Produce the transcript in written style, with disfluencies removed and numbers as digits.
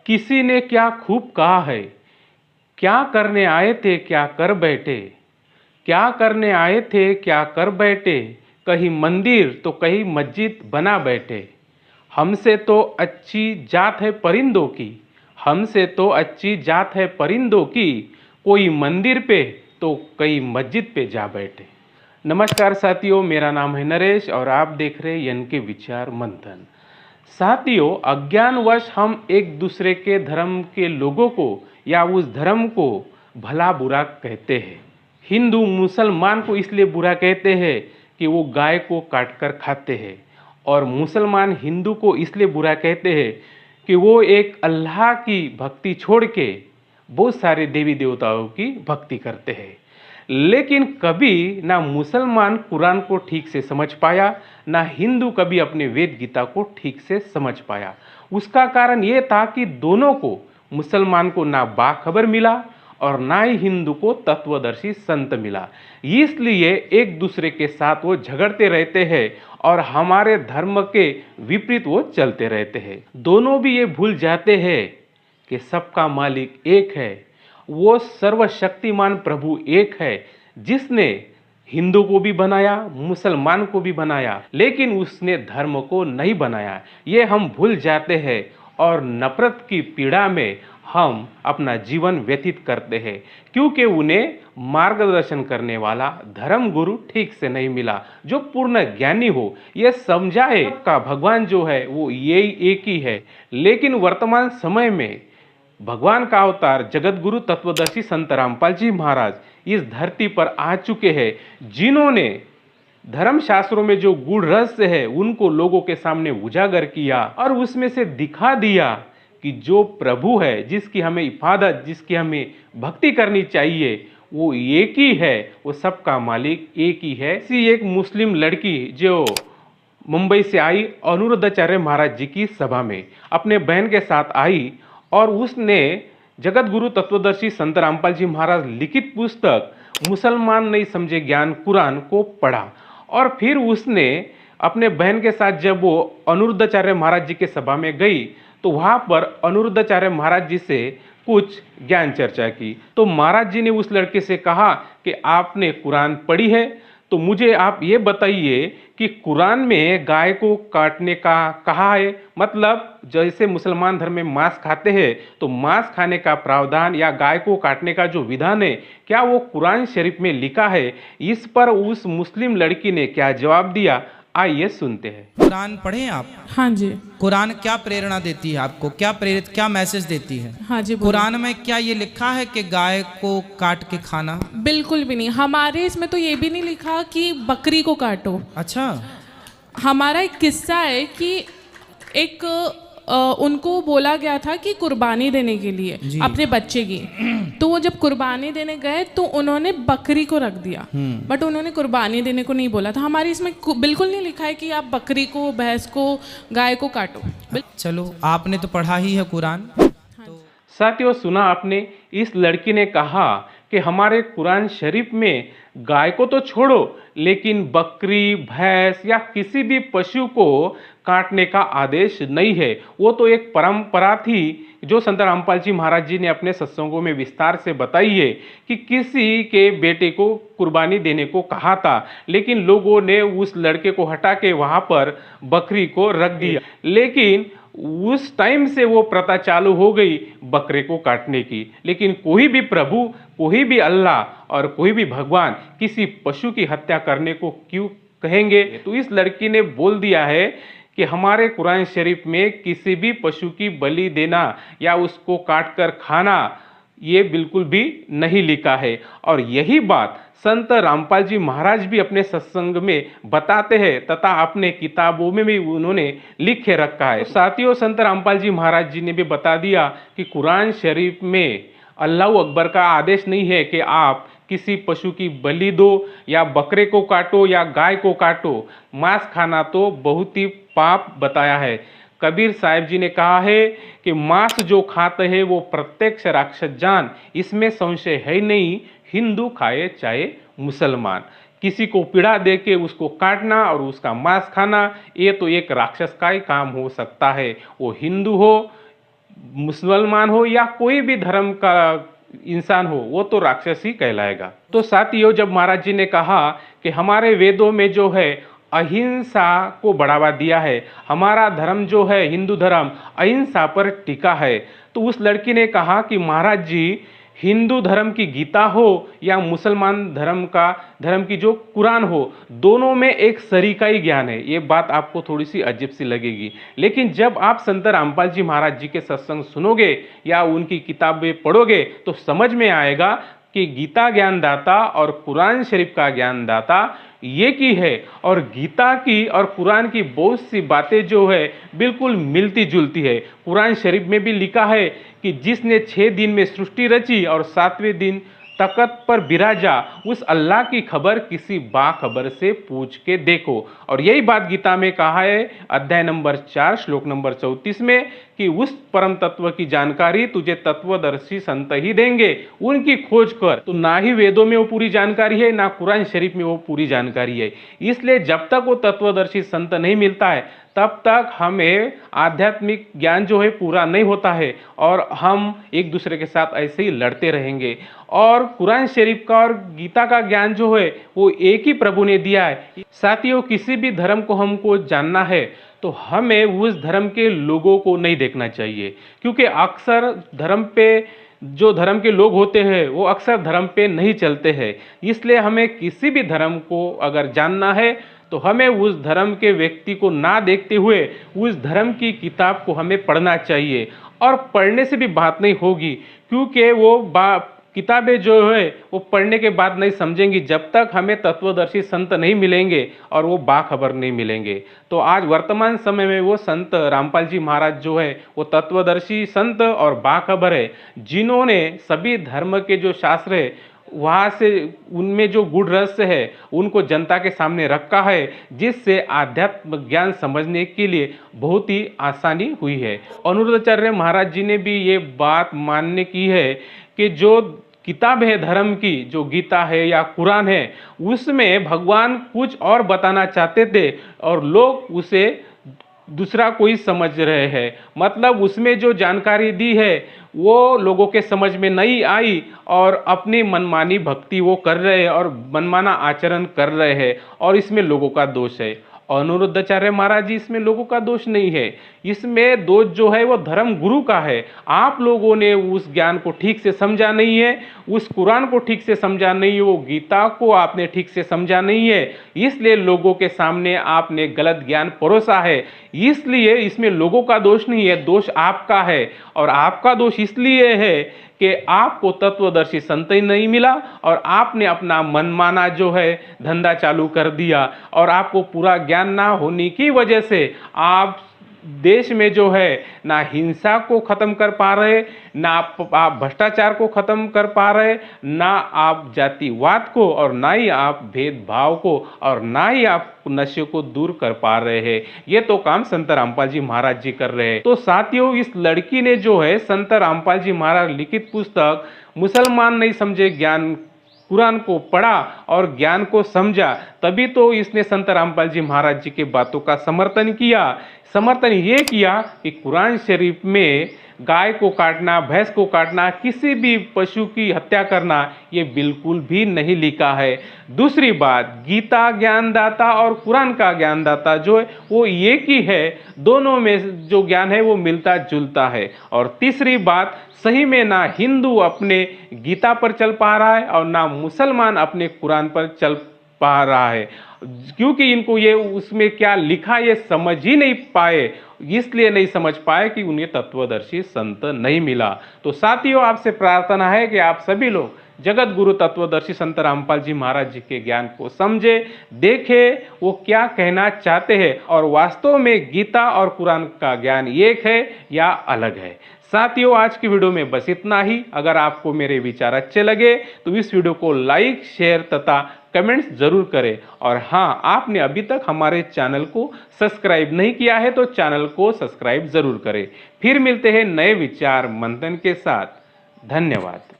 किसी ने क्या खूब कहा है, क्या करने आए थे क्या कर बैठे, क्या करने आए थे क्या कर बैठे, कहीं मंदिर तो कहीं मस्जिद बना बैठे। हमसे तो अच्छी जात है परिंदों की, हमसे तो अच्छी जात है परिंदों की, कोई मंदिर पे तो कई मस्जिद पे जा बैठे। नमस्कार साथियों, मेरा नाम है नरेश और आप देख रहे हैं यन के विचार मंथन। साथियों, अज्ञानवश हम एक दूसरे के धर्म के लोगों को या उस धर्म को भला बुरा कहते हैं। हिंदू मुसलमान को इसलिए बुरा कहते हैं कि वो गाय को काट कर खाते हैं, और मुसलमान हिंदू को इसलिए बुरा कहते हैं कि वो एक अल्लाह की भक्ति छोड़ के बहुत सारे देवी देवताओं की भक्ति करते हैं। लेकिन कभी ना मुसलमान कुरान को ठीक से समझ पाया, ना हिंदू कभी अपने वेद गीता को ठीक से समझ पाया। उसका कारण ये था कि दोनों को, मुसलमान को ना बाखबर मिला और ना ही हिंदू को तत्वदर्शी संत मिला। इसलिए एक दूसरे के साथ वो झगड़ते रहते हैं और हमारे धर्म के विपरीत वो चलते रहते हैं। दोनों भी ये भूल जाते हैं कि सबका मालिक एक है, वो सर्वशक्तिमान प्रभु एक है, जिसने हिंदू को भी बनाया, मुसलमान को भी बनाया, लेकिन उसने धर्म को नहीं बनाया। ये हम भूल जाते हैं और नफरत की पीड़ा में हम अपना जीवन व्यतीत करते हैं, क्योंकि उन्हें मार्गदर्शन करने वाला धर्म गुरु ठीक से नहीं मिला, जो पूर्ण ज्ञानी हो, ये समझाए का भगवान जो है वो यही एक ही है। लेकिन वर्तमान समय में भगवान का अवतार जगत गुरु तत्वदर्शी संत रामपाल जी महाराज इस धरती पर आ चुके हैं, जिन्होंने धर्म शास्त्रों में जो गूढ़ रहस्य है उनको लोगों के सामने उजागर किया और उसमें से दिखा दिया कि जो प्रभु है, जिसकी हमें इबादत, जिसकी हमें भक्ति करनी चाहिए, वो एक ही है, वो सबका मालिक एक ही है। इसी एक मुस्लिम लड़की जो मुंबई से आई अनुरुद्धाचार्य महाराज जी की सभा में अपने बहन के साथ आई, और उसने जगत गुरु तत्वदर्शी संत रामपाल जी महाराज लिखित पुस्तक मुसलमान नहीं समझे ज्ञान कुरान को पढ़ा। और फिर उसने अपने बहन के साथ जब वो अनुरुद्धाचार्य महाराज जी के सभा में गई तो वहाँ पर अनुरुद्धाचार्य महाराज जी से कुछ ज्ञान चर्चा की। तो महाराज जी ने उस लड़के से कहा कि आपने कुरान पढ़ी है, तो मुझे आप ये बताइए कि कुरान में गाय को काटने का कहा है, मतलब जैसे मुसलमान धर्म में मांस खाते हैं तो मांस खाने का प्रावधान या गाय को काटने का जो विधान है, क्या वो कुरान शरीफ में लिखा है? इस पर उस मुस्लिम लड़की ने क्या जवाब दिया, आइए सुनते हैं। कुरान पढ़े आप? हाँ जी। कुरान क्या प्रेरणा देती है आपको, क्या प्रेरित, क्या मैसेज देती है? हाँ जी, कुरान में क्या ये लिखा है कि गाय को काट के खाना? बिल्कुल भी नहीं। हमारे इसमें तो ये भी नहीं लिखा कि बकरी को काटो। अच्छा। हमारा एक किस्सा है कि एक उनको बोला गया था कि कुर्बानी देने के लिए अपने बच्चे की, तो वो जब कुर्बानी देने गए तो उन्होंने बकरी को रख दिया, बट उन्होंने कुर्बानी देने को नहीं बोला था। हमारे इसमें बिल्कुल नहीं लिखा है कि आप बकरी को, भैंस को, गाय को काटो। चलो, आपने तो पढ़ा ही है कुरान। साथियों, सुना आपने, इस लड़की ने कहा कि हमारे कुरान शरीफ में गाय को तो छोड़ो, लेकिन बकरी, भैंस या किसी भी पशु को काटने का आदेश नहीं है। वो तो एक परंपरा थी जो संत रामपाल जी महाराज जी ने अपने सत्संगों में विस्तार से बताई है कि किसी के बेटे को कुर्बानी देने को कहा था, लेकिन लोगों ने उस लड़के को हटा के वहाँ पर बकरी को रख दिया। लेकिन उस टाइम से वो प्रथा चालू हो गई बकरे को काटने की। लेकिन कोई भी प्रभु, कोई भी अल्लाह और कोई भी भगवान किसी पशु की हत्या करने को क्यों कहेंगे? तो इस लड़की ने बोल दिया है कि हमारे कुरान शरीफ में किसी भी पशु की बलि देना या उसको काट कर खाना ये बिल्कुल भी नहीं लिखा है। और यही बात संत रामपाल जी महाराज भी अपने सत्संग में बताते हैं तथा अपने किताबों में भी उन्होंने लिख के रखा है। साथियों, संत रामपाल जी महाराज जी ने भी बता दिया कि कुरान शरीफ में अल्लाह अकबर का आदेश नहीं है कि आप किसी पशु की बलि दो या बकरे को काटो या गाय को काटो। मांस खाना तो बहुत ही पाप बताया है। कबीर साहिब जी ने कहा है कि मांस जो खाते हैं वो प्रत्यक्ष राक्षस जान, इसमें संशय है नहीं, हिंदू खाए चाहे मुसलमान। किसी को पीड़ा दे के उसको काटना और उसका मांस खाना, ये तो एक राक्षस का ही काम हो सकता है, वो हिंदू हो, मुसलमान हो या कोई भी धर्म का इंसान हो, वो तो राक्षस ही कहलाएगा। तो साथियों, जब महाराज जी ने कहा कि हमारे वेदों में जो है अहिंसा को बढ़ावा दिया है, हमारा धर्म जो है हिंदू धर्म अहिंसा पर टिका है, तो उस लड़की ने कहा कि महाराज जी, हिंदू धर्म की गीता हो या मुसलमान धर्म की जो कुरान हो, दोनों में एक सरीका ही ज्ञान है। ये बात आपको थोड़ी सी अजीब सी लगेगी, लेकिन जब आप संत रामपाल जी महाराज जी के सत्संग सुनोगे या उनकी किताबें पढ़ोगे तो समझ में आएगा कि गीता ज्ञानदाता और कुरान शरीफ का ज्ञानदाता एक ही है, और गीता की और कुरान की बहुत सी बातें जो है बिल्कुल मिलती जुलती है। कुरान शरीफ में भी लिखा है कि जिसने 6 दिन में सृष्टि रची और 7वें दिन तख्त पर बिराजा, उस अल्लाह की खबर किसी बाखबर से पूछ के देखो। और यही बात गीता में कहा है, अध्याय नंबर 4 श्लोक नंबर 34 में, कि उस परम तत्व की जानकारी तुझे तत्वदर्शी संत ही देंगे, उनकी खोज कर। तो ना ही वेदों में वो पूरी जानकारी है, ना कुरान शरीफ में वो पूरी जानकारी है। इसलिए जब तक वो तत्वदर्शी संत नहीं मिलता है, तब तक हमें आध्यात्मिक ज्ञान जो है पूरा नहीं होता है, और हम एक दूसरे के साथ ऐसे ही लड़ते रहेंगे। और कुरान शरीफ का और गीता का ज्ञान जो है वो एक ही प्रभु ने दिया है। साथियों, किसी भी धर्म को हमको जानना है तो हमें उस धर्म के लोगों को नहीं देखना चाहिए, क्योंकि अक्सर धर्म के लोग होते हैं वो अक्सर धर्म पे नहीं चलते हैं। इसलिए हमें किसी भी धर्म को अगर जानना है तो हमें उस धर्म के व्यक्ति को ना देखते हुए उस धर्म की किताब को हमें पढ़ना चाहिए। और पढ़ने से भी बात नहीं होगी, क्योंकि वो किताबें जो है वो पढ़ने के बाद नहीं समझेंगी जब तक हमें तत्वदर्शी संत नहीं मिलेंगे और वो बाखबर नहीं मिलेंगे। तो आज वर्तमान समय में वो संत रामपाल जी महाराज जो है वो तत्वदर्शी संत और बाखबर है, जिन्होंने सभी धर्म के जो शास्त्र है वहाँ से उनमें जो गूढ़ रहस्य है उनको जनता के सामने रखा है, जिससे आध्यात्म ज्ञान समझने के लिए बहुत ही आसानी हुई है। अनुरुद्धाचार्य महाराज जी ने भी ये बात मान्य की है कि जो किताब है धर्म की, जो गीता है या कुरान है, उसमें भगवान कुछ और बताना चाहते थे और लोग उसे दूसरा कोई समझ रहे हैं। मतलब उसमें जो जानकारी दी है वो लोगों के समझ में नहीं आई और अपनी मनमानी भक्ति वो कर रहे हैं और मनमाना आचरण कर रहे हैं, और इसमें लोगों का दोष है। अनुरुद्धाचार्य महाराज जी, इसमें लोगों का दोष नहीं है, इसमें दोष जो है वो धर्म गुरु का है। आप लोगों ने उस ज्ञान को ठीक से समझा नहीं है, उस कुरान को ठीक से समझा नहीं है, वो गीता को आपने ठीक से समझा नहीं है, इसलिए लोगों के सामने आपने गलत ज्ञान परोसा है। इसलिए इसमें लोगों का दोष नहीं है, दोष आपका है। और आपका दोष इसलिए है कि आपको तत्वदर्शी संत ही नहीं मिला और आपने अपना मनमाना जो है धंधा चालू कर दिया, और आपको पूरा ज्ञान ना होने की वजह से आप देश में जो है ना हिंसा को खत्म कर पा रहे, ना आप भ्रष्टाचार को खत्म कर पा रहे, ना आप जातिवाद को, और ना ही आप भेदभाव को, और ना ही आप नशे को दूर कर पा रहे हैं। ये तो काम संत रामपाल जी महाराज जी कर रहे हैं। तो साथियों, इस लड़की ने जो है संत रामपाल जी महाराज लिखित पुस्तक मुसलमान नहीं समझे ज्ञान कुरान को पढ़ा और ज्ञान को समझा, तभी तो इसने संत रामपाल जी महाराज जी के बातों का समर्थन किया। समर्थन ये किया कि कुरान शरीफ में गाय को काटना, भैंस को काटना, किसी भी पशु की हत्या करना, ये बिल्कुल भी नहीं लिखा है। दूसरी बात, गीता ज्ञानदाता और कुरान का ज्ञानदाता जो है वो एक ही है, दोनों में जो ज्ञान है वो मिलता जुलता है। और तीसरी बात, सही में ना हिंदू अपने गीता पर चल पा रहा है और ना मुसलमान अपने कुरान पर चल पा रहा है, क्योंकि इनको ये उसमें क्या लिखा ये समझ ही नहीं पाए, इसलिए नहीं समझ पाए कि उन्हें तत्वदर्शी संत नहीं मिला। तो साथियों, आपसे प्रार्थना है कि आप सभी लोग जगत गुरु तत्वदर्शी संत रामपाल जी महाराज जी के ज्ञान को समझे, देखे वो क्या कहना चाहते हैं, और वास्तव में गीता और कुरान का ज्ञान एक है या अलग है। साथियों, आज की वीडियो में बस इतना ही। अगर आपको मेरे विचार अच्छे लगे तो इस वीडियो को लाइक, शेयर तथा कमेंट्स जरूर करें। और हाँ, आपने अभी तक हमारे चैनल को सब्सक्राइब नहीं किया है तो चैनल को सब्सक्राइब जरूर करें। फिर मिलते हैं नए विचार मंथन के साथ। धन्यवाद।